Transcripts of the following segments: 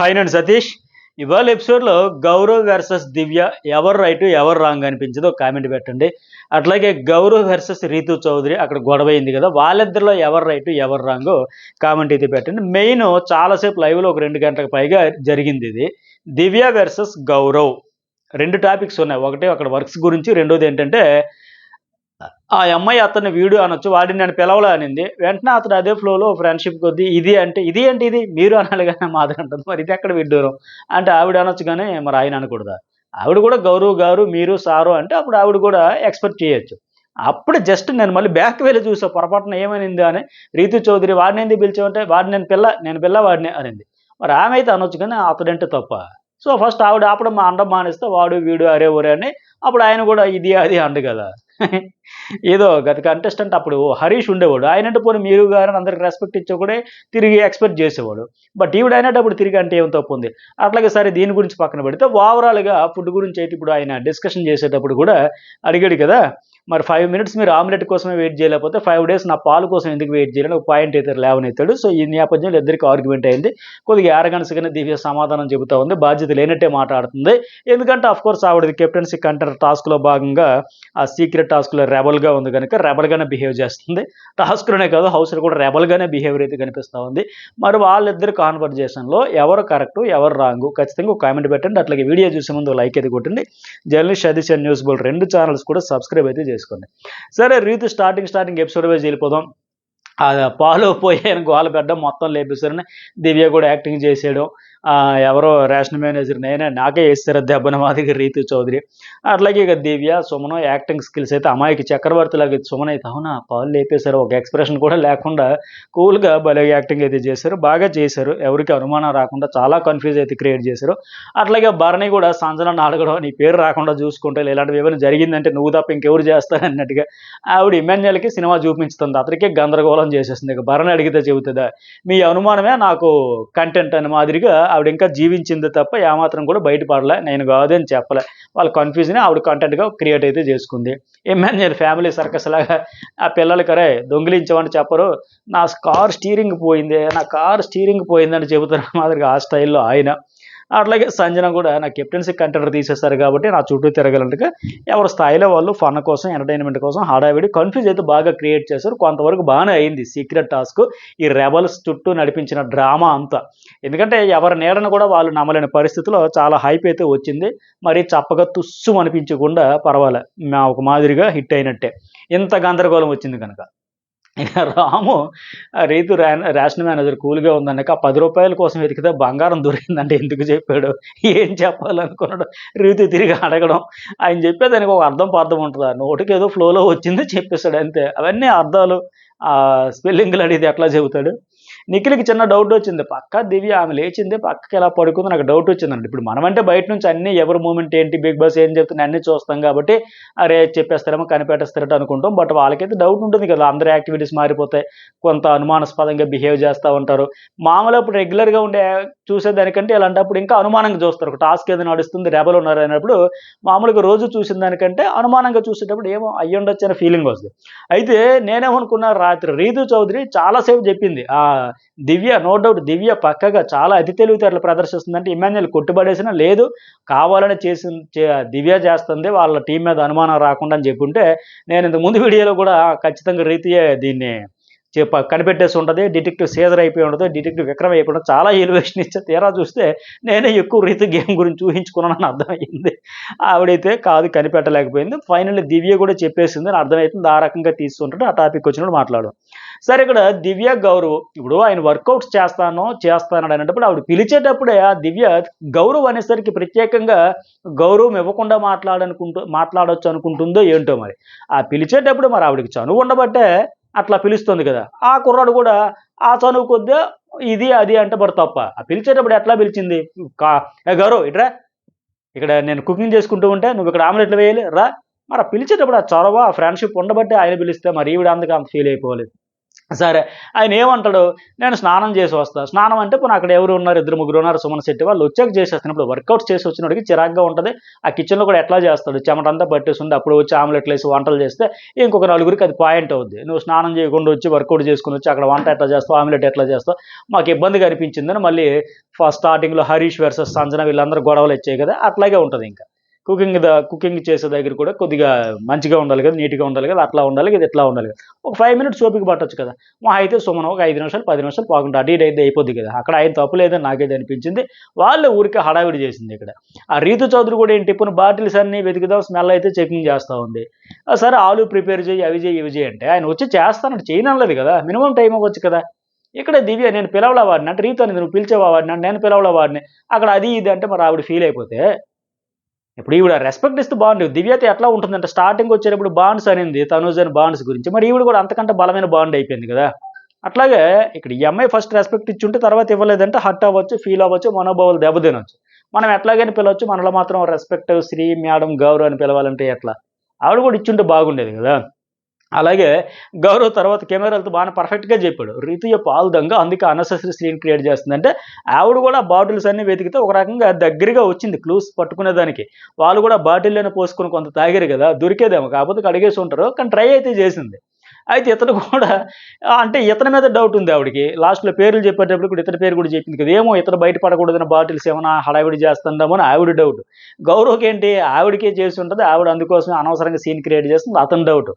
Hi అండి సతీష్. ఇవాళ ఎపిసోడ్లో గౌరవ్ వర్సెస్ దివ్య ఎవరు రైట్ ఎవరు రాంగ్ అనిపించదో కామెంట్ పెట్టండి. అట్లాగే గౌరవ్ వర్సెస్ రీతు చౌదరి అక్కడ గొడవ అయింది కదా, వాళ్ళిద్దరిలో ఎవరు రైట్ ఎవరు రాంగో కామెంట్ అయితే పెట్టండి. మెయిన్ చాలాసేపు లైవ్లో ఒక 2 గంటలకు పైగా జరిగింది ఇది. దివ్య వర్సెస్ గౌరవ్ 2 టాపిక్స్ ఉన్నాయి. ఒకటి అక్కడ వర్క్స్ గురించి, రెండోది ఏంటంటే ఆ అమ్మాయి అతన్ని వీడు అనొచ్చు, వాడిని నేను పిలవలే అనింది. వెంటనే అతను అదే ఫ్లోలో ఫ్రెండ్షిప్ కొద్దీ ఇది అంటే ఇది ఏంటి, ఇది మీరు అనాలి కానీ మాది అంటుంది. మరి ఇది ఎక్కడ విడ్డూరం అంటే ఆవిడ అనొచ్చు కానీ మరి ఆయన అనకూడదా? ఆవిడ కూడా గౌరవ్ గారు మీరు సారు అంటే అప్పుడు ఆవిడ కూడా ఎక్స్పెక్ట్ చేయొచ్చు. అప్పుడు జస్ట్ నేను మళ్ళీ బ్యాక్ వెళ్ళి చూసా పొరపాటున ఏమనింది అని. రీతు చౌదరి వాడిని ఎందుకు పిలిచావంటే వాడిని నేను పిల్ల వాడిని అనింది. మరి ఆమె అయితే అనొచ్చు కానీ అతడంటే తప్ప. సో ఫస్ట్ ఆవిడ ఆపడం అనడం మానేస్తే వాడు వీడు అరే ఒరే అని అప్పుడు ఆయన కూడా ఇది అది అండు కదా. ఏదో గత కంటెస్టెంట్ అప్పుడు హరీష్ ఉండేవాడు. ఆయనంటే పోనీ మీరు గారు అందరికి రెస్పెక్ట్ ఇచ్చా కూడా తిరిగి ఎక్స్పెక్ట్ చేసేవాడు. బట్ ఈవిడ అయినప్పుడు తిరిగి అంటే ఏం తప్పు ఉంది. అట్లాగే సరే దీని గురించి పక్కన పెడితే ఓవరాల్గా ఫుడ్ గురించి అయితే ఇప్పుడు ఆయన డిస్కషన్ చేసేటప్పుడు కూడా అడిగాడు కదా, మరి 5 మినిట్స్ మీరు ఆమ్లెట్ కోసమే వెయిట్ చేయలేకపోతే 5 డేస్ నా పాలు కోసం ఎందుకు వెయిట్ చేయాలని ఒక పాయింట్ అయితే లేవనెత్తాడు. సో ఈ నేపథ్యంలో ఇద్దరికి ఆర్గ్యుమెంట్ అయింది. కొద్దిగా యారగన్స్గానే దివ్య సమాధానం చెబుతా ఉంది, బాధ్యత లేనట్టే మాట్లాడుతుంది. ఎందుకంటే అఫ్కోర్స్ ఆవిడది కెప్టెన్సీ కంటెంట్ టాస్క్లో భాగంగా ఆ సీక్రెట్ టాస్క్లో రెబల్గా ఉంది కనుక రెబల్గానే బిహేవ్ చేస్తుంది. టాస్క్లోనే కాదు హౌస్లో కూడా రెబల్గానే బిహేవియర్ అయితే కనిపిస్తూ ఉంది. మరి వాళ్ళిద్దరు కాన్వర్జేషన్లో ఎవరు కరెక్ట్ ఎవరు రాంగు ఖచ్చితంగా ఒక కామెంట్ పెట్టండి. అట్లాగే వీడియో చూసే ముందు లైక్ అయితే కొట్టండి. Journalist Satish and news bold 2 channels కూడా సబ్స్క్రైబ్ అయితే చేసుకోండి. సరే రీతు స్టార్టింగ్ ఎపిసోడ్ వైజ్ వెళ్ళిపోదాం. పాలు పోయాను గోల పెట్టడం మొత్తం లేపేశారని దివ్య కూడా యాక్టింగ్ చేసేయడం. ఎవరో రేషన్ మేనేజర్ నాకే వేస్తారు దెబ్బన మాదిగా రీతు చౌదరి. అట్లాగే ఇక దివ్య సుమను యాక్టింగ్ స్కిల్స్ అయితే అమ్మాయికి చక్రవర్తిలాగా సుమన్ అయితే అవునా పాలు లేపేశారు ఒక ఎక్స్ప్రెషన్ కూడా లేకుండా కూల్గా భలే యాక్టింగ్ అయితే చేశారు. బాగా చేశారు, ఎవరికి అనుమానం రాకుండా చాలా కన్ఫ్యూజ్ అయితే క్రియేట్ చేశారు. అట్లాగే భరణి కూడా సంజనాన్ని అడగడం నీ పేరు రాకుండా చూసుకుంటే ఇలాంటివి ఏమైనా జరిగిందంటే నువ్వు తప్ప ఇంకెవరు చేస్తారు అన్నట్టుగా ఆవిడ ఇమాన్యుయల్కి సినిమా చూపించుతుంది. అతనికే గందరగోళం చేసేస్తుంది. ఇక భరణి అడిగితే చెబుతుందా మీ అనుమానమే నాకు కంటెంట్ అని మాదిరిగా ఆవిడ ఇంకా జీవించింది తప్ప ఏమాత్రం కూడా బయటపడలే, నేను కాదని చెప్పలే. వాళ్ళ కన్ఫ్యూజన్ ఆవిడ కంటెంట్గా క్రియేట్ అయితే చేసుకుంది. ఇమాన్యుయల్ ఫ్యామిలీ సర్కస్ లాగా ఆ పిల్లలకి అరే దొంగిలించమని చెప్పరు, నా కారు స్టీరింగ్ పోయిందని చెబుతున్న మాదిరిగా ఆ స్టైల్లో ఆయన. అట్లాగే సంజన కూడా నా కెప్టెన్సీ కంటెండర్ తీసేస్తారు కాబట్టి నా చుట్టూ తిరగలంటగా ఎవరి స్థాయిలో వాళ్ళు ఫన్ కోసం ఎంటర్టైన్మెంట్ కోసం హడావిడి కన్ఫ్యూజ్ అయితే బాగా క్రియేట్ చేశారు. కొంతవరకు బాగానే అయింది సీక్రెట్ టాస్క్, ఈ రెబల్స్ చుట్టూ నడిపించిన డ్రామా అంతా. ఎందుకంటే ఎవరి నీడను కూడా వాళ్ళు నమ్మలేని పరిస్థితిలో చాలా హైప్ అయితే వచ్చింది. మరి చప్పగా తుస్సు అనిపించకుండా పర్వాలే ఒక మాదిరిగా హిట్ అయినట్టే. ఇంత గందరగోళం వచ్చింది కనుక ఇక రాము రీతు రేషన్ మేనేజర్ కూల్గా ఉందన్నాక 10 రూపాయల కోసం వెతికితే బంగారం దొరికిందంటే ఎందుకు చెప్పాడు, ఏం చెప్పాలనుకున్నాడు, రీతు తిరిగి అడగడం. ఆయన చెప్పేదానికి ఒక అర్థం ఉంటుందా, నోటికి ఏదో ఫ్లోలో వచ్చింది చెప్పేశాడు అంతే. అవన్నీ అర్థాలు స్పెల్లింగ్లు అడిగితే ఎట్లా చెబుతాడు. నిఖిల్కి చిన్న డౌట్ వచ్చింది, పక్క దివ్య ఆమె లేచింది పక్కకి ఎలా పడుకుంది నాకు డౌట్ వచ్చిందండి. ఇప్పుడు మనమంటే బయట నుంచి అన్ని ఎవరి మూమెంట్ ఏంటి బిగ్ బాస్ ఏం చెప్తుంది అన్నీ చూస్తాం కాబట్టి అరే చెప్పేస్తారేమో కనిపెట్టేస్తారట అనుకుంటాం. బట్ వాళ్ళకైతే డౌట్ ఉంటుంది కదా, అందరి యాక్టివిటీస్ మారిపోతాయి, కొంత అనుమానాస్పదంగా బిహేవ్ చేస్తూ ఉంటారు. మామూలు అప్పుడు రెగ్యులర్గా ఉండే చూసేదానికంటే ఇలాంటప్పుడు ఇంకా అనుమానంగా చూస్తారు. ఒక టాస్క్ ఏదో నడుస్తుంది రెబల్ ఉన్నారు అన్నప్పుడు మామూలుగా రోజు చూసిన దానికంటే అనుమానంగా చూసేటప్పుడు ఏమో అయ్యుండొచ్చు అనే ఫీలింగ్ వస్తుంది. అయితే నేనేమనుకున్నా రాత్రి రీతు చౌదరి చాలాసేపు చెప్పింది దివ్య నో డౌట్ దివ్య పక్కగా చాలా అతి తెలివితేటలు ప్రదర్శిస్తుందంటే ఇమాన్యుయల్ కొట్టుబడేసినా లేదు కావాలని దివ్య చేస్తుంది వాళ్ళ టీం మీద అనుమానం రాకుండా అని చెప్పుంటే నేను ఇంతకు ముందు వీడియోలో కూడా ఖచ్చితంగా రీతియే దీన్ని కనిపెట్టేసి ఉంటుంది, డిటెక్టివ్ సీజర్ అయిపోయి ఉండదు, డిటెక్టివ్ విక్రమ్ అయిపోయి ఉండదు, చాలా ఎలివేషన్ ఇచ్చే తీరా చూస్తే నేనే ఎక్కువ రీతి గేమ్ గురించి ఊహించుకున్నానని అర్థమైంది. ఆవిడైతే కాదు కనిపెట్టలేకపోయింది. ఫైనల్లీ దివ్య కూడా చెప్పేసింది అని అర్థమవుతుంది. ఆ రకంగా తీసుకుంటుంటే ఆ టాపిక్ వచ్చినప్పుడు మాట్లాడు. సరే ఇక్కడ దివ్య గౌరవ్ ఇప్పుడు ఆయన వర్కౌట్స్ చేస్తానని అనేటప్పుడు ఆవిడ పిలిచేటప్పుడే ఆ దివ్య గౌరవ్ అనేసరికి ప్రత్యేకంగా గౌరవం ఇవ్వకుండా మాట్లాడొచ్చు అనుకుంటుందో ఏంటో మరి. ఆ పిలిచేటప్పుడు మరి ఆవిడకి చనువు ఉండబట్టే అట్లా పిలుస్తుంది కదా. ఆ కుర్రాడు కూడా ఆ చనువు కొద్దిగా ఇది అది అంటే మరి తప్ప. ఆ పిలిచేటప్పుడు ఎట్లా పిలిచింది, గౌరవ్ ఇట్రా ఇక్కడ నేను కుకింగ్ చేసుకుంటూ ఉంటే నువ్వు ఇక్కడ ఆమ్లెట్లు వేయాలి రా. మరి పిలిచేటప్పుడు ఆ చొరవ ఆ ఫ్రెండ్షిప్ ఉండబట్టే ఆయన పిలిస్తే మరి ఈవిడ అందుకు అంత ఫీల్ అయిపోవాలి. సరే. ఆయన ఏమంటాడు, "నేను స్నానం చేసి వస్తా." స్నానం అంటే పోనీ అక్కడ ఎవరు ఉన్నారు, ఇద్దరు ముగ్గురు ఉన్నారు సుమన్ శెట్టి వాళ్ళు వచ్చాక చేసేస్తాను. ఇప్పుడు వర్కౌట్స్ చేసి వచ్చినోడికి చిరాకుగా ఉంటది. ఆ కిచెన్‌లో కూడా ఎట్లా చేస్తాడు? చెమటంతా పట్టేసుంది. అప్పుడు వచ్చి ఆమ్లెట్‌లేసి వంటలు చేస్తే ఇంకొక నలుగురికి అది పాయింట్ అవుద్ది. "నువ్వు స్నానం చేయకుండా వచ్చి వర్కౌట్ చేసుకొని వచ్చి అక్కడ వంట ఎట్లా చేస్తావు? ఆమ్లెట్ ఎట్లా చేస్తావు? మాకు ఇబ్బందిగా అనిపించిందని" మళ్ళీ స్టార్టింగ్‌లో హరీష్ వర్సెస్ సంజన వీళ్ళందరూ గొడవలొచ్చాయి కదా! అట్లాగే ఉంటదింక. కుకింగ్ చేసే దగ్గర కూడా కొద్దిగా మంచిగా ఉండాలి కదా! నీట్‌గా ఉండాలి కదా! అట్లా ఉండాలి కదా! ఇట్లా ఉండాలి కదా! ఒక 5 మినిట్స్ ఓపిక పట్టొచ్చు కదా! మహా అయితే సుమన్ ఒక 5 నిమిషాలు, 10 నిమిషాలు పావుగంట అటు ఇటు అయితే అయిపోద్ది కదా! అక్కడ ఆయన తప్పు లేదని నాకైతే అనిపించింది. వాళ్ళు ఊరికే హడావిడి చేసిందిక్కడ. ఆ రీతు చౌదరి కూడా ఏంటి పోనీ బాటిల్స్ అన్నీ వెతుకుదాం స్మెల్ అయితే చెకింగ్ చేస్తా ఉంది. సరే ఆలు ప్రిపేర్ చెయ్యి, అవి చెయ్యి, ఇవి చెయ్యి అంటే ఆయన వచ్చి చేస్తానంటే చేయననలేదు కదా! మినిమమ్ టైమ్ ఇవ్వచ్చు కదా! ఇక్కడ దివ్య నేను పిలవలా వాడిని అంటే రీతు అనేది నువ్వు పిలిచావా వాడిని అంటే నేను పిలవలా వాడిని. అక్కడ అది ఇది అంటే మరి ఆవిడ ఫీల్ అయిపోతే ఇప్పుడు ఈవిడ రెస్పెక్ట్ ఇస్తే బాండ్. దివ్యతో ఎట్లా ఉంటుందంటే స్టార్టింగ్ వచ్చేటప్పుడు బాండ్స్ అనింది. తనూజ్ అని బాండ్స్ గురించి. మరి ఈవిడ కూడా అంతకంటే బలమైన బాండ్ అయిపోయింది కదా! అట్లాగే ఇక్కడ ఈ అమ్మాయి ఫస్ట్ రెస్పెక్ట్ ఇచ్చుంటే తర్వాత ఇవ్వలేదంటే హర్ట్ అవ్వచ్చు, ఫీల్ అవ్వచ్చు, మనోభావాలు దెబ్బతినొచ్చు. మనం ఎట్లాగైనా పిలవచ్చు. మనలో మాత్రం రెస్పెక్ట్ శ్రీ, మేడం, గౌరవ్ అని పిలవాలంటే ఎట్లా? ఆవిడ కూడా ఇచ్చుంటే బాగుండేది కదా! అలాగే గౌరవ్ తర్వాత కెమెరాలతో బానే పర్ఫెక్ట్‌గా జెప్పాడు. రితుయ పాలు దొంగ అందుకే అన్నెసెసరీ సీన్ క్రియేట్ చేస్తుందంటే, ఆవిడ గూడా బాటిల్స్ అన్నీ వెతికితే ఒక రకంగా దగ్గరగా వచ్చింది క్లూస్ పట్టుకునేదానికి. వాళ్ళు గూడా బాటిల్‌లోనే పోసుకొని కొంత తాగారు గదా! దొరికేదేమో కాకపోతే కడిగేసి ఉంటారు. కానీ ట్రై అయితే జేసింది. అయితే ఇతను కూడా అంటే ఇతని మీద డౌట్ ఉంది ఆవిడకి. లాస్ట్‌లో పేర్లు చెప్పేటప్పుడు కూడా ఇతని పేరు కూడా చెప్పింది కదా! ఏమో ఇతను బయట పడకూడదని బాటిల్స్ ఏమన్నా హడావిడి చేస్తుందేమో అని ఆవిడ డౌట్. గౌరవ్‌కేంటి ఆవిడకే చేసుంటది. ఆవిడ అందుకోసమే అనవసరంగా సీన్ క్రియేట్ చేస్తుంది అతని డౌట్.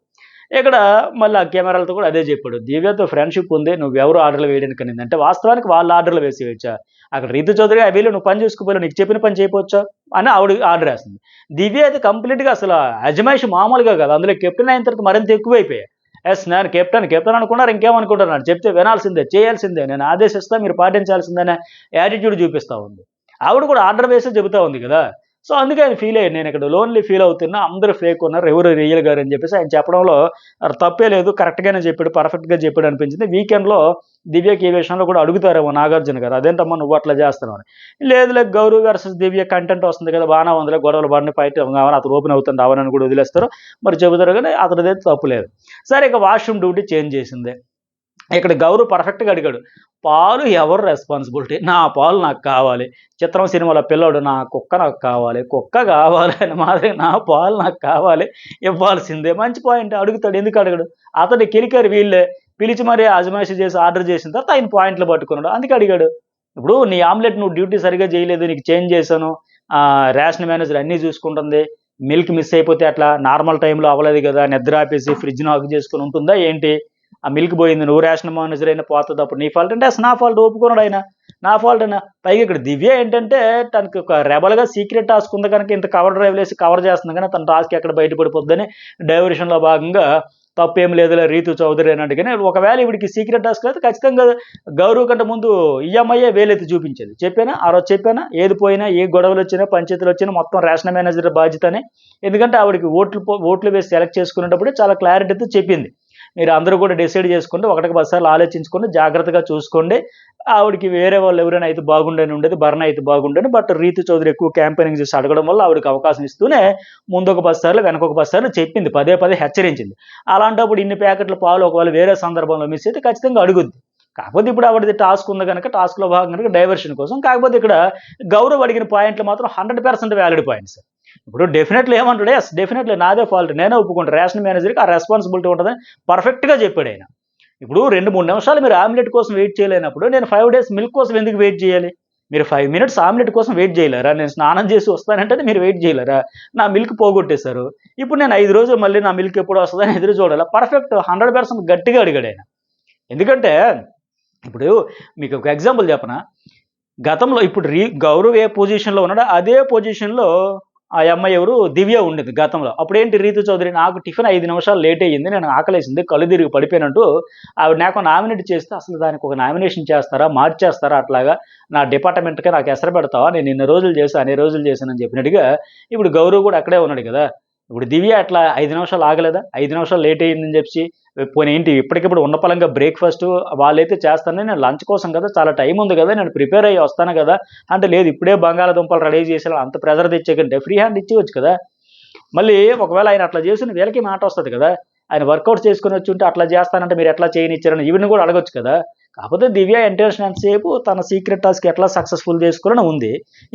ఇక్కడ మళ్ళీ ఆ కెమెరాలతో కూడా అదే చెప్పాడు. దివ్యతో ఫ్రెండ్‌షిప్ ఉంది. నువ్వెవరు ఆర్డర్‌లు వేయడానికి అనింది. అంటే వాస్తవానికి వాళ్ళు ఆర్డర్‌లు వేసేయొచ్చా? అక్కడ రీతు చౌదరి వెళ్ళు నువ్వు పని చేసుకోపోయినా నీకు చెప్పిన పని చేయకపోవచ్చా? అని ఆవిడ ఆర్డర్ ఏస్తుంది. దివ్య అయితే కంప్లీట్‌గా అసల అజమాయిషి మామూలుగా కాదు. అందులో కెప్టెన్ అయిన తర్వాత మరింత ఎక్కువైపోయాయి. యెస్ నేను కెప్టెన్ అనుకున్నారు ఇంకేమనుకుంటున్నారు. చెప్తే వినాల్సిందే, చేయాల్సిందే. నేను ఆదేశిస్తా మీరు పాటించాల్సిందనే యాటిట్యూడ్ చూపిస్తా ఉంది. ఆవిడ కూడా ఆర్డర్ వేసే చెబుతా ఉంది కదా! సో, అందుకే ఆయన ఫీల్ అయ్యాడు. నేనిక్కడ లోన్‌లీ ఫీల్ అవుతున్నా. అందరూ ఫేక్ ఉన్నారు. ఎవరు రియల్ గారు అని చెప్పేసి ఆయన చెప్పడంలో తప్పే లేదు. కరెక్ట్‌గానే చెప్పాడు. పర్ఫెక్ట్‌గా చెప్పాడు అనిపించింది. వీకెండ్‌లో దివ్యకి ఈ విషయంలో కూడా అడుగుతారేమో నాగార్జున గారు. అదేంటమ్మా నువ్వు అట్లా చేస్తున్నావు అని. లేదులే గౌరవ్ వర్సెస్ దివ్య కంటెంట్ వస్తుంది కదా! బానే ఉందిలే గొడవలు పడని ఫైట్ కావాలి అతను ఓపెన్ అవుతుంది అవనని కూడా వదిలేస్తారు. మరి చెబుతారు గానీ అతనిదైతే తప్పు లేదు. సరే ఇక వాష్‌రూమ్ డ్యూటీ చేంజ్ చేసింది. ఇక్కడ గౌరవ్ పర్ఫెక్ట్‌గా అడిగాడు. పాలు ఎవరు రెస్పాన్సిబిలిటీ? నా పాలు నాకు కావాలి. 'చిత్రం' సినిమాలో పిల్లోడు నా కుక్క నాకు కావాలి. కుక్క కావాలి అని మాదిరిగా నా పాలు నాకు కావాలి. ఇవ్వాల్సిందే. మంచి పాయింట్ అడుగుతాడు. ఎందుకు అడగడు? అతన్ని కెలికారు వీళ్ళే. పిలిచి మరీ అజమాయిషీ చేసి ఆర్డర్ చేసిన తర్వాత ఆయన పాయింట్లు పట్టుకున్నాడు. అందుకే అడిగాడు. ఇప్పుడు నీ ఆమ్లెట్ నువ్వు డ్యూటీ సరిగ్గా చేయలేదు. నీకు చేంజ్ చేశాను. రేషన్ మేనేజర్ అన్నీ చూసుకుంటుంది. మిల్క్ మిస్ అయిపోతే అట్లా నార్మల్ టైమ్‌లో అవ్వలేదు కదా! నిద్ర ఆపేసి ఫ్రిడ్జ్‌ని ఆఫ్ చేసుకొని ఉంటుందా ఏంటి? ఆ మిల్క్ పోయింది. నువ్వు రేషన్ మేనేజర్ అయినా పోతది అప్పుడు నీ ఫాల్ట్ అంటే అసలు నా ఫాల్ట్ ఒప్పుకోనడు ఆయన. నా ఫాల్ట్ అనా. పైగా ఇక్కడ దివ్య ఏంటంటే తనకి ఒక రెబెల్‌గా సీక్రెట్ టాస్క్ ఉంది గనుక ఇంత కవర్ డ్రైవ్‌లేసి కవర్ చేస్తుంది గానీ తన టాస్క్ ఎక్కడ బయట పడిపోద్దని డైవర్షన్‌లో భాగంగా తప్పేం లేదులే రీతు చౌదరి అన్నట్టు గాని ఒకవేళ ఈవిడికి సీక్రెట్ టాస్క్ అయితే ఖచ్చితంగా గౌరవ్ కంటే ముందు ఈ అమ్మాయే వేలెత్తి చూపించేది. చెప్పానా? ఆ రోజు చెప్పానా? ఏది పోయినా, ఏ గొడవలొచ్చినా, పంచాయతీలొచ్చినా మొత్తం రేషన్ మేనేజర్ బాధ్యతని. ఎందుకంటే ఆవిడకి ఓట్లు వేసి సెలెక్ట్ చేసుకునేటప్పుడే చాలా క్లారిటీతో చెప్పింది. మీరు అందరూ కూడా డిసైడ్ చేసుకోండి. ఒకటికి 10 సార్లు ఆలోచించుకోండి. జాగ్రత్తగా చూసుకోండి. ఆవిడకి వేరే వాళ్ళు ఎవరైనా అయితే బాగుండని ఉండేది. భరణ అయితే బాగుండని. బట్ రీతు చౌదరి ఎక్కువ క్యాంపెయినింగ్ చేసి అడగడం వల్ల ఆవిడకి అవకాశం ఇస్తూనే ముందొక 10 సార్లు, వెనకొక 10 సార్లు చెప్పింది. పదే పదే హెచ్చరించింది. అలాంటప్పుడు ఇన్ని ప్యాకెట్ల పాలు ఒకవేళ వేరే సందర్భంలో మిస్ అయితే ఖచ్చితంగా అడుగుద్ది. కాకపోతే ఇప్పుడు ఆవిడది టాస్క్ ఉంది గనక టాస్క్‌లో భాగంగా గనక డైవర్షన్ కోసం. కాకపోతే ఇక్కడ గౌరవ్ అడిగిన పాయింట్లు మాత్రం 100% వాలిడ్ పాయింట్స్. ఇప్పుడు డెఫినెట్‌లీ ఏమంటాడు? యెస్ డెఫినెట్‌లీ నాదే ఫాల్ట్. నేనే ఒప్పుకుంటా. రేషన్ మేనేజర్‌కి ఆ రెస్పాన్సిబిలిటీ ఉంటదని పర్ఫెక్ట్‌గా చెప్పాడాయన. ఇప్పుడు 2, 3 నిమిషాలు మీరు ఆమ్లెట్ కోసం వెయిట్ చేయలేనప్పుడు నేను 5 డేస్ మిల్క్ కోసం ఎందుకు వెయిట్ చేయాలి? మీరు 5 మినిట్స్ ఆమ్లెట్ కోసం వెయిట్ చేయలేరా? నేను స్నానం చేసి వస్తానంటేనే మీరు వెయిట్ చేయలేరా? నా మిల్క్ పోగొట్టేశారు. ఇప్పుడు నేను 5 రోజులు మళ్ళీ నా మిల్క్ ఎప్పుడు వస్తదని ఎదురు చూడాలా? పర్ఫెక్ట్ 100% గట్టిగా అడిగాడాయన. ఎందుకంటే ఇప్పుడు మీకు ఒక ఎగ్జాంపుల్ చెప్పనా? గతంలో ఇప్పుడు గౌరవ్ ఏ పొజిషన్‌లో ఉన్నాడో అదే పొజిషన్‌లో ఆ అమ్మాయి ఎవరు దివ్య ఉండేది గతంలో. అప్పుడేంటి రీతు చౌదరి నాకు టిఫిన్ 5 నిమిషాలు లేట్ అయ్యింది. నేను ఆకలేసింది. కళ్ళు తిరిగి పడిపోయానంటూ ఆవిడ నాకు నామినేట్ చేస్తే అసలు దానికి ఒక నామినేషన్ చేస్తారా? మార్చేస్తారా అట్లాగా? నా డిపార్ట్‌మెంట్‌కే నాకు ఎసరు పెడతావా? నేను ఇన్ని రోజులు చేశా, అన్ని రోజులు చేశానని చెప్పినట్టుగా ఇప్పుడు గౌరవ్ కూడా అక్కడే ఉన్నాడు కదా! ఇప్పుడు దివ్య అట్లా 5 నిమిషాలు ఆగలేదా? 5 నిమిషాలు లేట్ అయిందని చెప్పేసి పోనీ ఏంటి ఇప్పటికిప్పుడు ఉన్న పలంగా బ్రేక్‌ఫాస్టు వాళ్ళైతే చేస్తాను. నేను లంచ్ కోసం కదా! చాలా టైం ఉంది కదా! నేను ప్రిపేర్ అయ్యి వస్తాను కదా! అంటే లేదు ఇప్పుడే బంగాళాదుంపలు రెడీ చేసేలా అంత ప్రెషర్ తెచ్చేకంటే ఫ్రీ హ్యాండ్ ఇచ్చేయొచ్చు కదా! మళ్ళీ ఒకవేళ ఆయన అట్లా చేసిన వీళ్ళకి మాటొస్తది కదా! ఆయన వర్కౌట్ చేసుకుని వచ్చి ఉంటే అట్లా చేస్తానంటే మీరు ఎట్లా చేయనిచ్చారని ఇవన్నీ కూడా అడగొచ్చు కదా. కాకపోతే దివ్య ఇంటెన్షన్ ఎంతసేపు తన సీక్రెట్ టాస్క్ ఎట్లా సక్సెస్ఫుల్ చేసుకోవాలని ఉంది.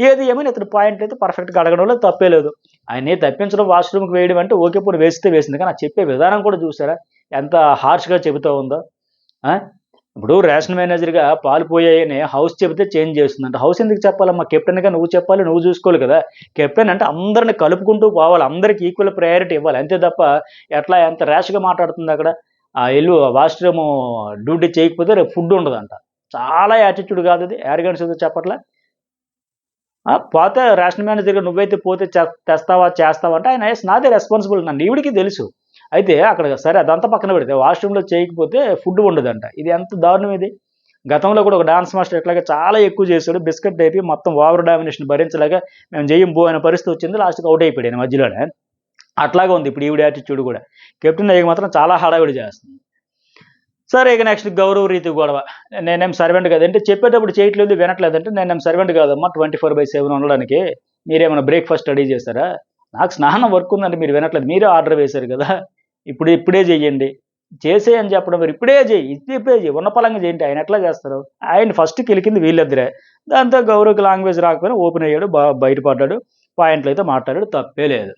ఏది ఏమైనా ఇతను పాయింట్ అయితే పర్ఫెక్ట్గా అడగడంలో తప్పే లేదు. ఆయన్ని తప్పించడం వాష్రూమ్కి వేయడం అంటే ఓకే, పోనీ వేస్తే వేసింది, కానీ ఆ చెప్పే విధానం కూడా చూసారా ఎంత హార్ష్గా చెబుతూ ఉందో. ఆ? ఇప్పుడు రేషన్ మేనేజర్గా పాలు పోయాయని హౌస్ చెబితే చేంజ్ చేస్తుందంట. హౌస్ ఎందుకు చెప్పాలమ్మా? కెప్టెన్గా నువ్వు చెప్పాలి, నువ్వు చూసుకోవాలి కదా. కెప్టెన్ అంటే అందరిని కలుపుకుంటూ పోవాలి, అందరికి ఈక్వల్ ప్రయారిటీ ఇవ్వాలి, అంతే తప్ప ఎట్లా ఎంత ర్యాష్గా మాట్లాడుతుంది అక్కడ. ఎల్లు వాష్రూమ్ డ్యూటీ చేయకపోతే రేపు ఫుడ్ ఉండదంట. చాలా యాటిట్యూడ్ కాదు అది, యారగెన్స్ ఏదో చెప్పట్లే. పోతే రేషన్ మేనేజర్గా నువ్వైతే పోతే తెస్తావా చేస్తావా అంటే ఆయన నాదే రెస్పాన్సిబుల్, నన్ను ఈవిడికి తెలుసు. అయితే అక్కడ సరే అదంతా పక్కన పెడితే వాష్రూమ్లో చేయకపోతే ఫుడ్ ఉండదంట. ఇది ఎంత దారుణం ఇది. గతంలో కూడా ఒక డాన్స్ మాస్టర్ ఇట్లాగే చాలా ఎక్కువ చేశాడు, బిస్కెట్ అయిపోయి మొత్తం ఓవర్ డామినేషన్ భరించలేక మేము జయం పో అనే పరిస్థితి వచ్చింది, లాస్ట్కి అవుట్ అయిపోయాడు మధ్యలోనే. అట్లాగే ఉంది ఇప్పుడు ఈవిడ యాటిట్యూడ్ కూడా. కెప్టెన్ అయ్యి మాత్రం చాలా హడావిడి చేస్తుంది. సరే ఇక నెక్స్ట్ గౌరవ రీతి గొడవ. నేనేం సర్వెంట్ కదంటే చెప్పేటప్పుడు చేయట్లేదు వినట్లేదంటే నేనేం సర్వెంట్ కాదమ్మా 24/7 ఉండడానికి, మీరేమైనా బ్రేక్ఫాస్ట్ రెడీ చేస్తారా, నాకు స్నానం వర్క్ ఉందంటే మీరు వినట్లేదు, మీరే ఆర్డర్ వేశారు కదా, ఇప్పుడే చెయ్యండి, చేసే అని చెప్పడం, మీరు ఇప్పుడే చెయ్యి ఉన్న పలంగా చేయండి. ఆయన ఎట్లా చేస్తారు? ఆయన ఫస్ట్ కిలికింది వీళ్ళిద్దరే. దాంతో గౌరవ్కి లాంగ్వేజ్ రాకపోయినా ఓపెన్ అయ్యాడు, బయటపడ్డాడు, పాయింట్లు అయితే మాట్లాడాడు, తప్పే లేదు.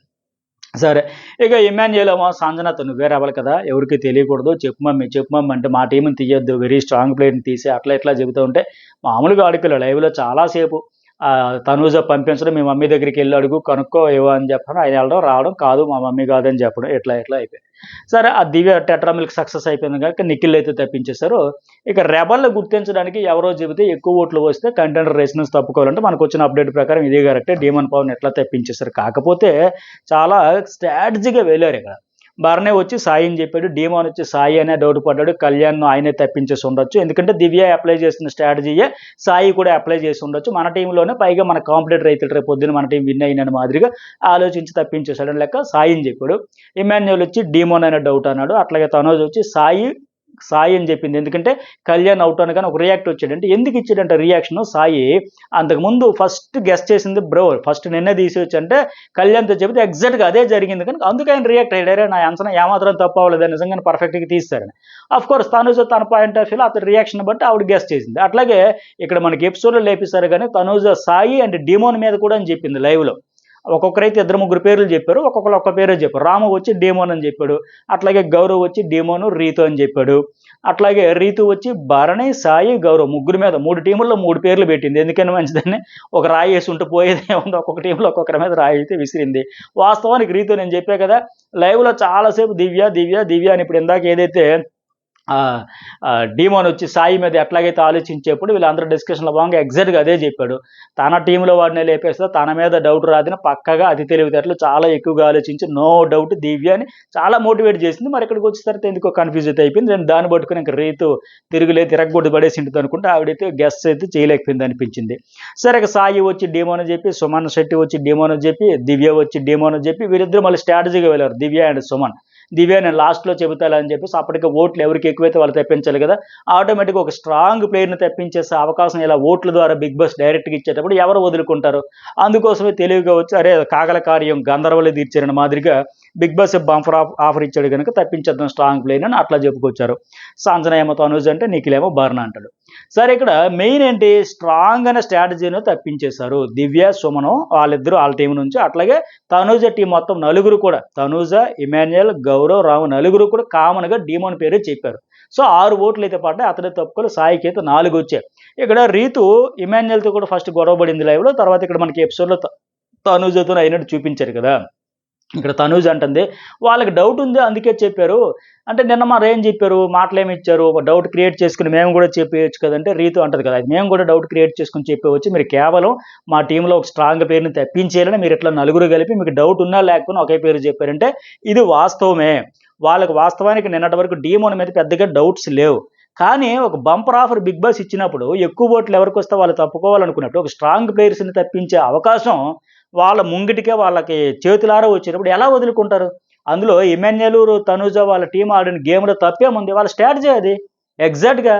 సరే ఇక ఇమాన్యుయల్ ఏమో సంజనతో నువ్వే రావాలి కదా, ఎవరికి తెలియకూడదు, చెప్పు మమ్మీ అంటే మా టీంని తీయొద్దు, వెరీ స్ట్రాంగ్ ప్లేయర్ని తీసి అట్లా ఇట్లా చెబుతూ ఉంటే మామూలుగా ఆడిపిల్ల లైవ్లో చాలాసేపు తనూజ పంపించడం, మీ మమ్మీ దగ్గరికి వెళ్ళి అడుగు కనుక్కో ఏవో అని చెప్పడం, ఆయన వెళ్ళడం రావడం, కాదు మా మమ్మీ కాదని చెప్పడం, ఇట్లా అయిపోయింది. సరే ఆ దివ్య టెట్రా మిల్క్ సక్సెస్ అయిపోయింది కనుక నిఖిల్ అయితే తప్పించేశారు. ఇక రెబల్ని గుర్తించడానికి ఎవరో చెబితే ఎక్కువ ఓట్లు వస్తే కంటెండర్ రేస్ నుంచి తప్పుకోవాలంటే మనకు వచ్చిన అప్డేట్ ప్రకారం ఇదే కరెక్టే, డీమన్ పవన్ ఎట్లా తప్పించేశారు. కాకపోతే చాలా స్ట్రాటజీగా వెళ్ళారు ఇక్కడ. భరణే వచ్చి సాయి అని చెప్పాడు, డీమాన్ వచ్చి సాయి అనే డౌట్ పడ్డాడు, కళ్యాణ్ ఆయనే తప్పించేసి ఉండొచ్చు, ఎందుకంటే దివ్య అప్లై చేసిన స్ట్రాటజీయే సాయి కూడా అప్లై చేసి ఉండొచ్చు, మన టీంలోనే పైగా మన కాంపిటేటర్ రైతులు రేపు పొద్దున మన టీం విన్ అయిన మాదిరిగా ఆలోచించి తప్పించేశాడని లెక్క సాయి అని చెప్పాడు. ఇమాన్యుయల్ వచ్చి డీమోన్ అనే డౌట్ అన్నాడు, అట్లాగే తనోజ్ వచ్చి సాయి అని చెప్పింది, ఎందుకంటే కళ్యాణ్ అవుట్ అనగానే ఒక రియాక్ట్ వచ్చాడు. అంటే ఎందుకు ఇచ్చాడంటే రియాక్షన్, సాయి అంతకుముందు ఫస్ట్ గెస్ట్ చేసింది బ్రో, ఫస్ట్ నిన్నే తీసేవచ్చు అంటే కళ్యాణ్తో చెబితే ఎగ్జాక్ట్గా అదే జరిగింది కనుక అందుకే ఆయన రియాక్ట్ అయ్యాడు, నా అంచనా ఏమాత్రం తప్పు అవ్వలేదు, నిజంగానే పర్ఫెక్ట్గా తీస్తారని. అఫ్ కోర్స్ తనూజ తన పాయింట్ ఆఫ్ వ్యూలో అతని రియాక్షన్ బట్టి ఆవిడ గెస్ట్ చేసింది. అట్లాగే ఇక్కడ మనకి ఎపిసోడ్లో లేపిస్తారు కానీ తనూజ సాయి అండ్ డిమోన్ మీద కూడా అని చెప్పింది లైవ్లో. ఒక్కొక్కరైతే 2-3 పేర్లు చెప్పారు, ఒక్కొక్కరు ఒక్క పేరే చెప్పారు. రాము వచ్చి డీమోన్ అని చెప్పాడు, అట్లాగే గౌరవ్ వచ్చి డీమోను రీతు అని చెప్పాడు, అట్లాగే రీతు వచ్చి భరణి సాయి గౌరవ్ ముగ్గురు మీద 3 టీముల్లో 3 పేర్లు పెట్టింది. ఎందుకని మంచిదని ఒక రాయి వేసి ఉంటే పోయేదే ఉంది, ఒక్కొక్క టీంలో ఒక్కొక్కరి మీద రాయి అయితే విసిరింది. వాస్తవానికి రీతు నేను చెప్పా కదా లైవ్లో చాలాసేపు దివ్య అని ఇప్పుడు ఇందాక ఏదైతే డీమోన్ వచ్చి సాయి మీద ఎట్లాగైతే ఆలోచించేప్పుడు వీళ్ళందరూ డిస్కషన్లో భాగంగా ఎగ్జాక్ట్గా అదే చెప్పాడు. తన టీంలో వాడిని లేపేస్తే తన మీద డౌట్ రాదని పక్కగా అతి తెలివితేటలు చాలా ఎక్కువగా ఆలోచించి నో డౌట్ దివ్యాని చాలా మోటివేట్ చేసింది. మరి ఇక్కడికి వచ్చిన తర్వాత ఎందుకో కన్ఫ్యూజ్ అయితే అయిపోయింది. నేను దాన్ని పట్టుకుని ఇంకా రీతు తిరగొడ్డు పడేసింటుంది అనుకుంటే ఆవిడైతే గెస్ట్ అయితే చేయలేకపోయింది అనిపించింది. సరే ఇక సాయి వచ్చి డీమోన్ చెప్పి, సుమన్ శెట్టి వచ్చి డీమోన్ చెప్పి, దివ్య వచ్చి డీమోన్ చెప్పి, వీరిద్దరు మళ్ళీ స్ట్రాటజీగా వెళ్ళారు దివ్య అండ్ సుమన్. దివ్య నేను లాస్ట్లో చెబుతాలని చెప్పేసి అప్పటికే ఓట్లు ఎవరికి ఎక్కువైతే వాళ్ళు తెప్పించాలి కదా, ఆటోమేటిక్గా ఒక స్ట్రాంగ్ ప్లేయర్ని తెప్పించేసే అవకాశం ఇలా ఓట్ల ద్వారా బిగ్ బాస్ డైరెక్ట్గా ఇచ్చేటప్పుడు ఎవరు వదులుకుంటారు, అందుకోసమే తెలివిగా వచ్చి అరే కాగల కార్యం గంధర్వలే తీర్చారని మాదిరిగా బిగ్ బాస్ బంఫర్ ఆఫర్ ఇచ్చాడు కనుక తప్పించేద్దాం స్ట్రాంగ్ ప్లేయర్ అని అట్లా చెప్పుకొచ్చారు. సంజన ఏమో తనూజ్ అంటే నిఖిలేమో భరణ అంటాడు. సరే ఇక్కడ మెయిన్ ఏంటి, స్ట్రాంగ్ అనే స్ట్రాటజీని తప్పించేశారు దివ్య సుమను వాళ్ళిద్దరూ వాళ్ళ టీం నుంచి. అట్లాగే తనూజ టీం మొత్తం నలుగురు కూడా, తనూజ ఇమాన్యుయల్ గౌరవ్ రాము నలుగురు కూడా కామన్గా డీమోన్ పేరే చెప్పారు. సో 6 ఓట్లు అయితే పడ్డాయి, అతడే తప్పుకొని సాయికి అయితే 4 వచ్చాయి. ఇక్కడ రీతు ఇమాన్యుయల్తో కూడా ఫస్ట్ గొడవ పడింది లైవ్లో, తర్వాత ఇక్కడ మనకి ఎపిసోడ్లో తనూజతో అయినట్టు చూపించారు కదా. ఇక్కడ తనూజ్ అంటుంది వాళ్ళకి డౌట్ ఉంది అందుకే చెప్పారు అంటే, నిన్న మరి ఏం చెప్పారు, మాటలేమి ఇచ్చారు, ఒక డౌట్ క్రియేట్ చేసుకుని మేము కూడా చెప్పేయచ్చు కదంటే రీతు అంటది కదా, మేము కూడా డౌట్ క్రియేట్ చేసుకుని చెప్పవచ్చు, మీరు కేవలం మా టీంలో ఒక స్ట్రాంగ్ పేరుని తెప్పించేయాలని మీరు ఇట్లా నలుగురు కలిపి మీకు డౌట్ ఉన్నా లేకపోయినా ఒకే పేరు చెప్పారంటే ఇది వాస్తవమే. వాళ్ళకి వాస్తవానికి నిన్నటి వరకు డీమోన్ మీద పెద్దగా డౌట్స్ లేవు, కానీ ఒక బంపర్ ఆఫర్ బిగ్ బాస్ ఇచ్చినప్పుడు ఎక్కువ ఓట్లు ఎవరికి వస్తే వాళ్ళు తప్పుకోవాలనుకున్నట్టు ఒక స్ట్రాంగ్ ప్లేయర్స్ని తప్పించే అవకాశం వాళ్ళ ముంగిటికే వాళ్ళకి చేతులారా వచ్చినప్పుడు ఎలా వదులుకుంటారు. అందులో ఇమాన్యుయల్ తనూజ వాళ్ళ టీం ఆడిన గేమ్లో తప్పేముంది, వాళ్ళ స్ట్రాటజీ అది ఎగ్జాక్ట్గా.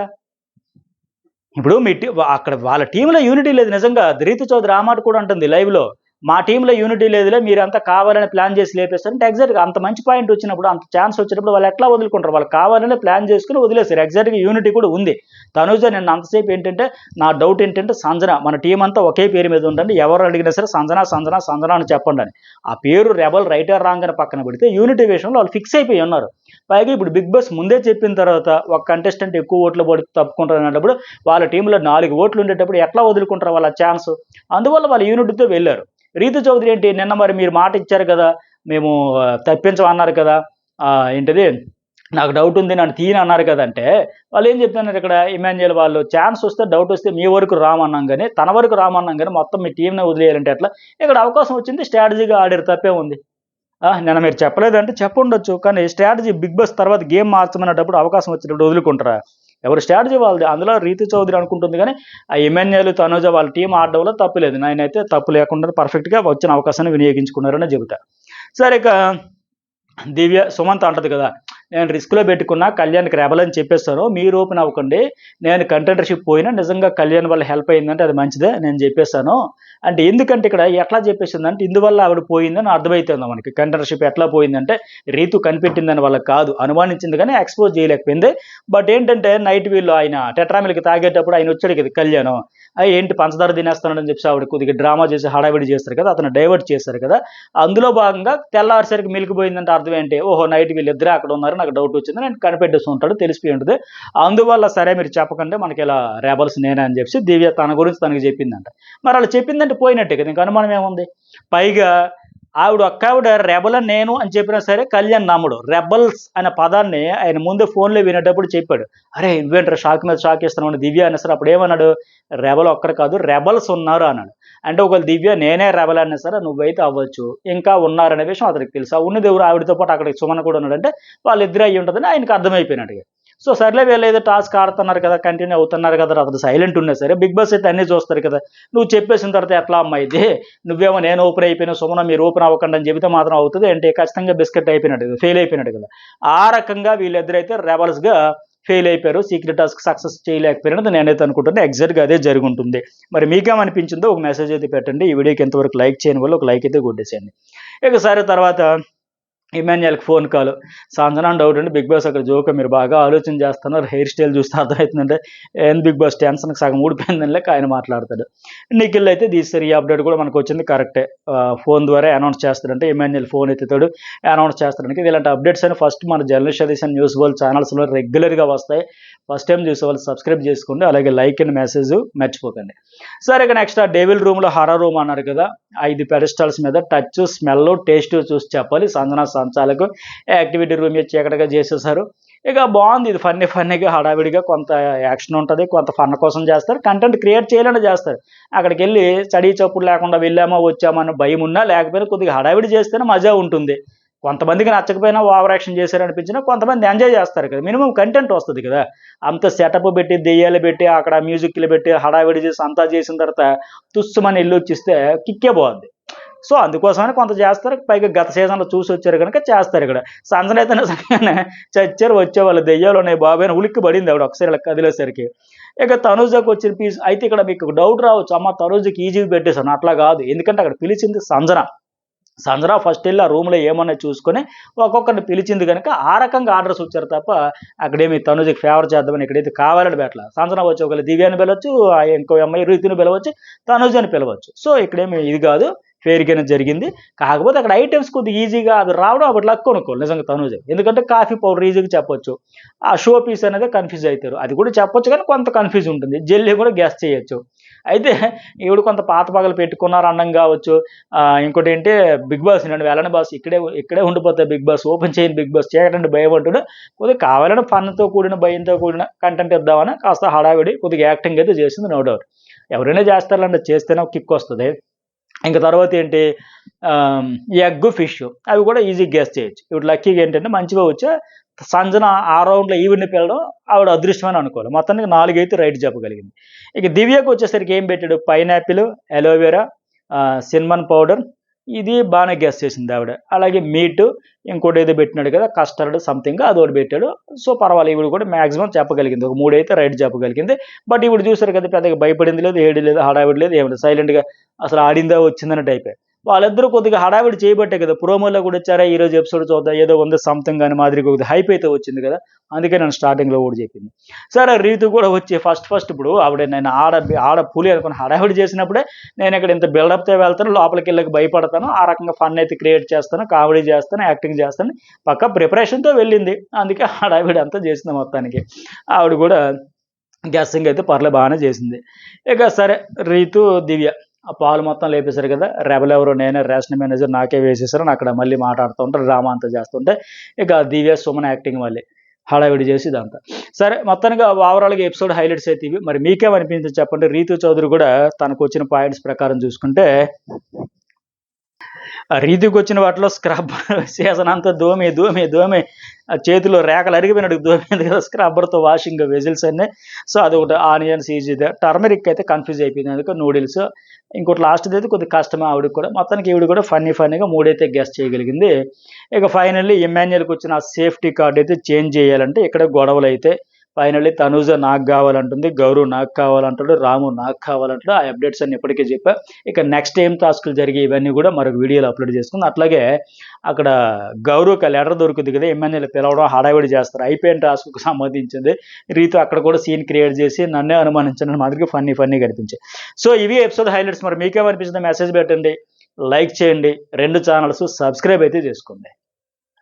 ఇప్పుడు మీ అక్కడ వాళ్ళ టీంలో యూనిటీ లేదు నిజంగా. రీతు చౌదరి ఆ మాట కూడా అంటుంది లైవ్లో, మా టీంలో యూనిటీ లేదులే, మీరంతా కావాలని ప్లాన్ చేసి లేపేస్తారంటే ఎగ్జాక్ట్గా అంత మంచి పాయింట్ వచ్చినప్పుడు, అంత ఛాన్స్ వచ్చినప్పుడు వాళ్ళు ఎట్లా వదులుకుంటారు? వాళ్ళు కావాలని ప్లాన్ చేసుకుని వదిలేశారు. ఎగ్జాక్ట్గా యూనిటీ కూడా ఉంది. తనుజ నిన్న అంతసేపు ఏంటంటే, నా డౌట్ ఏంటంటే సంజన, మన టీం అంతా ఒకే పేరు మీద ఉండండి, ఎవరు అడిగినా సరే సంజన సంజన సంజన అని చెప్పండి అని. ఆ పేరు రెబల్ రైట్ ఆర్ రాంగ్ అని పక్కన పెడితే యూనిటీ విషయంలో వాళ్ళు ఫిక్స్ అయిపోయి ఉన్నారు. పైగా ఇప్పుడు బిగ్ బాస్ ముందే చెప్పిన తర్వాత ఒక కంటెస్టెంట్ ఎక్కువ ఓట్లు పడి తప్పుకుంటారు అన్నప్పుడు, వాళ్ళ టీంలో 4 ఓట్లు ఉండేటప్పుడు ఎట్లా వదులుకుంటారు వాళ్ళ ఛాన్స్? అందువల్ల వాళ్ళు యూనిటీతో వెళ్ళారు. రీతు చౌదరి ఏంటి, నిన్న మరి మీరు మాట ఇచ్చారు కదా, మేము తప్పించమన్నారు కదా, ఏంటిది నాకు డౌట్ ఉంది నన్ను తీయని అన్నారు కదా అంటే, వాళ్ళు ఏం చెప్తున్నారు ఇక్కడ, ఇమాన్యుయల్ వాళ్ళు ఛాన్స్ వస్తే డౌట్ వస్తే మీ వరకు రామన్నాం కానీ, తన వరకు రామన్నాం కానీ మొత్తం మీ టీంనే వదిలేయాలంటే ఎట్లా? ఇక్కడ అవకాశం వచ్చింది, స్ట్రాటజీగా ఆడారు, తప్పే ఉంది. నిన్న మీరు చెప్పలేదంటే చెప్పుండొచ్చు, కానీ స్ట్రాటజీ బిగ్ బాస్ తర్వాత గేమ్ మార్చమనేటప్పుడు అవకాశం వచ్చినప్పుడు వదులుకుంటారా? ఎవరి స్ట్రాటజీ వాళ్ళది. అందులో రీతు చౌదరి అనుకుంటుంది కానీ, ఆ ఇమాన్యుయల్, తనుజ వాళ్ళ టీం ఆడడంలో తప్పు లేదు. నేనైతే తప్పు లేకుండా పర్ఫెక్ట్గా వచ్చిన అవకాశాన్ని వినియోగించుకున్నారని చెబుతా. సరే, ఇక దివ్య సుమంత్ అంటది కదా, నేను రిస్క్లో పెట్టుకున్నా కళ్యాణ్కి రెబల్ అని చెప్పేస్తాను, మీరు ఓపెన్ అవ్వకండి, నేను కంటెంటర్షిప్ పోయినా నిజంగా కళ్యాణ్ వల్ల హెల్ప్ అయిందంటే అది మంచిదే, నేను చెప్పేస్తాను అంటే. ఎందుకంటే ఇక్కడ ఎట్లా చెప్పేసిందంటే, ఇందువల్ల ఆవిడ పోయిందని అర్థమవుతుంది మనకి. కంటెంటర్షిప్ ఎట్లా పోయిందంటే, రీతు కనిపెట్టిందని వాళ్ళకి కాదు, అనుమానించింది కానీ ఎక్స్పోజ్ చేయలేకపోయింది. బట్ ఏంటంటే నైట్ వీళ్ళు ఆయన టెట్రామిల్కి తాగేటప్పుడు ఆయన వచ్చాడు కదా కళ్యాణ్, ఏంటి పంచదార తినేస్తున్నాడని చెప్పి ఆవిడ కొద్దిగా డ్రామా చేసి హడావిడి చేస్తారు కదా, అతను డైవర్ట్ చేస్తారు కదా. అందులో భాగంగా తెల్లారిసరికి మిల్క్ పోయిందంటే అర్థం ఏంటి, ఓహో నైట్ వీళ్ళిద్దరే అక్కడ ఉన్నారు, నాకు డౌట్ వచ్చింది, నేను కనిపెట్టేసి ఉంటాడు, తెలిసిపోయి ఉంటుంది. అందువల్ల సరే మీరు చెప్పకండి, మనకి ఇలా రేబల్స్ నేనే అని చెప్పి దివ్య తన గురించి తనకి చెప్పిందంట. మరి అలా చెప్పిందంటే పోయినట్టే కదా, ఇంకా అనుమానం ఏముంది? పైగా ఆవిడ రెబల్ నేను అని చెప్పినా సరే కళ్యాణ్ నమ్మడు. రెబల్స్ అనే పదాన్ని ఆయన ముందే ఫోన్లో వినేటప్పుడు చెప్పాడు. అరే ఇన్వెంటర్ షాక్ మీద షాక్ ఇస్తున్నాడు దివ్య అన్న సరే, అప్పుడు ఏమన్నాడు, రెబల్ ఒక్కరు కాదు రెబల్స్ ఉన్నారు అన్నాడు. అంటే ఒకవేళ దివ్య నేనే రెబల్ అన్నా సరే నువ్వైతే అవ్వచ్చు, ఇంకా ఉన్నారనే విషయం అతనికి తెలుసు. ఆ ఉన్నది ఎవరు, ఆవిడతో పాటు అక్కడికి సుమన్ కూడా ఉన్నాడంటే వాళ్ళిద్దరు అయ్యి ఉంటుందని ఆయనకు అర్థమైపోయినట్టుగా. సో సర్లే వీళ్ళు ఏదో టాస్క్ ఆడుతున్నారు కదా, కంటిన్యూ అవుతున్నారు కదా, అతను సైలెంట్ ఉన్నా సరే బిగ్ బాస్ అయితే అన్నీ చూస్తారు కదా. నువ్వు చెప్పేసిన తర్వాత ఎట్లా అమ్మా ఇది, నువ్వేమో నేను ఓపెన్ అయిపోయినా సుమన మీరు ఓపెన్ అవ్వకండి అని చెబితే మాత్రం అవుతుంది అంటే ఖచ్చితంగా బిస్కెట్ అయిపోయినట్టు కదా, ఫెయిల్ అయిపోయినట్టు కదా. ఆ రకంగా వీళ్ళిద్దరైతే రెబల్స్గా ఫెయిల్ అయిపోయారు, సీక్రెట్ టాస్క్ సక్సెస్ చేయలేకపోయినది నేనైతే అనుకుంటున్నా. ఎగ్జాక్ట్గా అదే జరుగుంటుంది. మరి మీకేమనిపించిందో ఒక మెసేజ్ అయితే పెట్టండి. ఈ వీడియోకి ఎంతవరకు లైక్ చేయని వల్ల ఒక లైక్ అయితే కొట్టేసేయండి. ఇక సరే, తర్వాత ఇమాన్యుయల్కి ఫోన్ కాల్, సంజన డౌట్ అండి, బిగ్ బాస్ అక్కడ జోక్ మీరు బాగా ఆలోచన చేస్తున్నారు, హెయిర్ స్టైల్ చూస్తే అర్థమవుతుందంటే ఏం బిగ్ బాస్ టెన్షన్కి సగం ఊడిపోయిందని లెక్క ఆయన మాట్లాడతాడు. నిఖిల్ అయితే తీస్తారు, ఈ అప్డేట్ కూడా మనకు వచ్చింది కరెక్టే, ఫోన్ ద్వారా అనౌన్స్ చేస్తాడంటే ఇమాన్యుయల్ ఫోన్ ఎత్తుతాడు, అనౌన్స్ చేస్తాడానికి. ఇలాంటి అప్డేట్స్ అని ఫస్ట్ మన జర్నలిస్ట్ సజెషన్ న్యూస్ వరల్డ్ ఛానల్స్లో రెగ్యులర్గా వస్తాయి. ఫస్ట్ టైం చూసే వాళ్ళు సబ్స్క్రైబ్ చేసుకోండి, అలాగే లైక్ అండ్ మెసేజ్ మర్చిపోకండి. సరే, ఇక నెక్స్ట్ ఆ డెవిల్ రూమ్లో హర్రర్ రూమ్ అన్నారు కదా, 5 పెడస్టాల్స్ మీద టచ్, స్మెల్, టేస్ట్ చూసి చెప్పాలి. సంజన సంచాలకు యాక్టివిటీ రూమ్ చీకటిగా చేసేసారు. ఇక బాగుంది, ఇది ఫన్నీగా హడావిడిగా కొంత యాక్షన్ ఉంటుంది, కొంత ఫన్ కోసం చేస్తారు, కంటెంట్ క్రియేట్ చేయాలని చేస్తారు. అక్కడికి వెళ్ళి స్టడీ చప్పుడు లేకుండా వెళ్ళామా వచ్చామా అని భయం ఉన్నా లేకపోయినా కొద్దిగా హడావిడి చేస్తేనే మజా ఉంటుంది. కొంతమందికి నచ్చకపోయినా ఓవర్ యాక్షన్ చేశారు అనిపించినా కొంతమంది ఎంజాయ్ చేస్తారు కదా, మినిమం కంటెంట్ వస్తుంది కదా. అంత సెటప్ పెట్టి దెయ్యాలు పెట్టి అక్కడ మ్యూజిక్లు పెట్టి హడావిడి చేసి అంతా చేసిన తర్వాత తుస్సుమని వెళ్ళి వచ్చిస్తే కిక్కే బాగుంది. సో అందుకోసమని కొంత చేస్తారు, పైగా గత సీజన్లో చూసి వచ్చారు కనుక చేస్తారు. ఇక్కడ సంజన అయితే నిజంగానే చచ్చారు, వచ్చేవాళ్ళు దెయ్యాలు ఉన్నాయి బాబాయ్ అని ఉలిక్కి పడింది ఆవిడ ఒకసారి ఇలా కదిలేసరికి. ఇక తనుజకు వచ్చిన పీస్ అయితే ఇక్కడ మీకు డౌట్ రావచ్చు, అమ్మ తనుజకి ఈజీగా పెట్టేశాను, అట్లా కాదు. ఎందుకంటే అక్కడ పిలిచింది సంజన ఫస్ట్ వెళ్ళి ఆ రూమ్లో ఏమన్నా చూసుకొని ఒక్కొక్కరిని పిలిచింది కనుక ఆ రకంగా ఆర్డర్స్ వచ్చారు తప్ప అక్కడేమి తనుజకి ఫేవర్ చేద్దామని ఇక్కడైతే కావాలని పెట్టాల. సంజన వచ్చి ఒకళ్ళు దివ్యాన్ని పిలవచ్చు, ఇంకో అమ్మాయి రీతిని పిలవచ్చు, తనుజని పిలవచ్చు. సో ఇక్కడేమి ఇది కాదు, ఫేర్గానే జరిగింది. కాకపోతే అక్కడ ఐటమ్స్ కొద్దిగా ఈజీగా అది రావడం ఒకటి లక్ కొనుక్కోవాలి నిజంగా తనుజ. ఎందుకంటే కాఫీ పౌడర్ ఈజీగా చెప్పొచ్చు, ఆ షో పీస్ అనేది కన్ఫ్యూజ్ అవుతారు, అది కూడా చెప్పొచ్చు కానీ కొంత కన్ఫ్యూజ్ ఉంటుంది. జెల్లీ కూడా గెస్ చేయొచ్చు. అయితే ఈవిడ కొంత పాత పగలు పెట్టుకున్నారు అన్నం కావచ్చు. ఇంకోటి ఏంటి, బిగ్ బాస్ నన్ను వెళ్ళని బాస్ ఇక్కడే ఉండిపోతాయి, బిగ్ బాస్ ఓపెన్ చేయని, బిగ్ బాస్ చేయకండి భయం అంటుడు. కొద్దిగా కావాలని ఫన్తో కూడిన భయంతో కూడిన కంటెంట్ ఇద్దామని కాస్త హడావిడి కొద్దిగా యాక్టింగ్ అయితే చేసింది, నో డౌట్. ఎవరైనా చేస్తారంటే చేస్తేనే కిక్ వస్తుంది. ఇంకా తర్వాత ఏంటి, ఎగ్, ఫిష్ అవి కూడా ఈజీ గెస్ చేయొచ్చు. ఇప్పుడు లక్కీగా ఏంటంటే మంచిగా వచ్చే సంజన ఆ రౌండ్లో ఈవిడ్ని పిలవడం ఆవిడ అదృష్టమని అనుకోవాలి. మొత్తానికి 4 అయితే రైట్ చెప్పగలిగింది. ఇక దివ్యకు వచ్చేసరికి ఏం పెట్టాడు, పైనాపిల్, అలోవెరా, సిన్నమన్ పౌడర్, ఇది బాగానే గెస్ చేసింది ఆవిడ. అలాగే మీట్, ఇంకోటి ఏదో పెట్టినాడు కదా కస్టర్డ్ సంథింగ్, అదొకటి పెట్టాడు. సో పర్వాలేదు, ఇవిడు కూడా మ్యాక్సిమం చెప్పగలిగింది, ఒక 3 అయితే రైట్ చెప్పగలిగింది. బట్ ఇప్పుడు చూసారు కదా, పెద్దగా భయపడింది లేదు, ఏడి లేదు, హడావిడి లేదు, ఏమి లేదు, సైలెంట్గా అసలు ఆడిందా వచ్చిందన్నట్టు అయిపోయి. వాళ్ళిద్దరూ కొద్దిగా హడావిడి చేయబట్టే కదా ప్రోమోలో కూడా వచ్చారా ఈరోజు ఎపిసోడ్ చూద్దాం ఏదో ఉంది సంథింగ్ అని మాదిరి కొద్దిగా హైప్ అయితే వచ్చింది కదా, అందుకే నేను స్టార్టింగ్లో కూడా చెప్పింది. సరే రీతు కూడా వచ్చి ఫస్ట్ ఇప్పుడు ఆవిడ నేను ఆడ పులి అనుకుని హడావిడి చేసినప్పుడే నేను ఇక్కడ ఇంత బిల్డప్తో వెళ్తాను, లోపలికి వెళ్ళకి భయపడతాను, ఆ రకంగా ఫన్ అయితే క్రియేట్ చేస్తాను, కామెడీ చేస్తాను, యాక్టింగ్ చేస్తాను, పక్క ప్రిపరేషన్తో వెళ్ళింది, అందుకే హడావిడి అంతా చేసింది మొత్తానికి. ఆవిడ కూడా గెస్సింగ్ అయితే బాగానే చేసింది. ఇక సరే రీతు దివ్య ఆ పాలు మొత్తం లేపేశారు కదా, రెబల్ ఎవరు నేనే రేషన్ మేనేజర్ నాకే వేసేసారు అని అక్కడ మళ్ళీ మాట్లాడుతూ ఉంటారు, డ్రామా అంతా చేస్తుంటే ఇక దివ్య సుమన్ యాక్టింగ్ మళ్ళీ హడావిడి చేసి ఇదంతా. సరే మొత్తానికి ఓవరాల్గా ఎపిసోడ్ హైలైట్స్ అయితే ఇవి. మరి మీకేమనిపించింది చెప్పండి. రీతు చౌదరి కూడా తనకు వచ్చిన పాయింట్స్ ప్రకారం చూసుకుంటే ఆ రీతికి వచ్చిన వాటిలో స్క్రబ్ సీజన్ అంతా దోమి చేతిలో రేఖలు అరిగిపోయినట్టు దోమింది కదా స్క్రబ్బర్తో వాషింగ్ వెజిల్స్ అన్నీ. సో అదొకటి ఆనియన్స్ ఈజీ, టర్మరిక్ అయితే కన్ఫ్యూజ్ అయిపోయింది, అందుకే నూడిల్స్. ఇంకోటి లాస్ట్ది అయితే కొద్దిగా కష్టమే ఆవిడకి కూడా. మొత్తానికి ఈవిడ కూడా ఫన్నీగా మూడైతే గెస్ట్ చేయగలిగింది. ఇక ఫైనల్లీ ఇమాన్యుయల్కి వచ్చిన ఆ సేఫ్టీ కార్డ్ అయితే చేంజ్ చేయాలంటే ఇక్కడ గొడవలు అయితే ఫైనల్లీ తనూజ నాకు కావాలంటుంది, గౌరవ్ నాకు కావాలంటాడు, రాము నాకు కావాలంటాడు. ఆ అప్డేట్స్ అన్ని ఇప్పటికే చెప్పా. ఇక నెక్స్ట్ ఏం టాస్క్లు జరిగి ఇవన్నీ కూడా మరొక వీడియోలో అప్లోడ్ చేసుకుంది. అట్లాగే అక్కడ గౌరవ్కి లెటర్ దొరుకుతుంది కదా, ఎమ్మెల్యేలు పిలవడం హడావిడి చేస్తారు అయిపోయిన టాస్క్కు సంబంధించింది. రీతు అక్కడ కూడా సీన్ క్రియేట్ చేసి నన్నే అనుమానించిన మాదిరిగా ఫన్నీ కనిపించాయి. సో ఇవి ఎపిసోడ్ హైలైట్స్. మరి మీకేమనిపించింది మెసేజ్ పెట్టండి, లైక్ చేయండి, 2 ఛానల్స్ సబ్స్క్రైబ్ అయితే చేసుకోండి.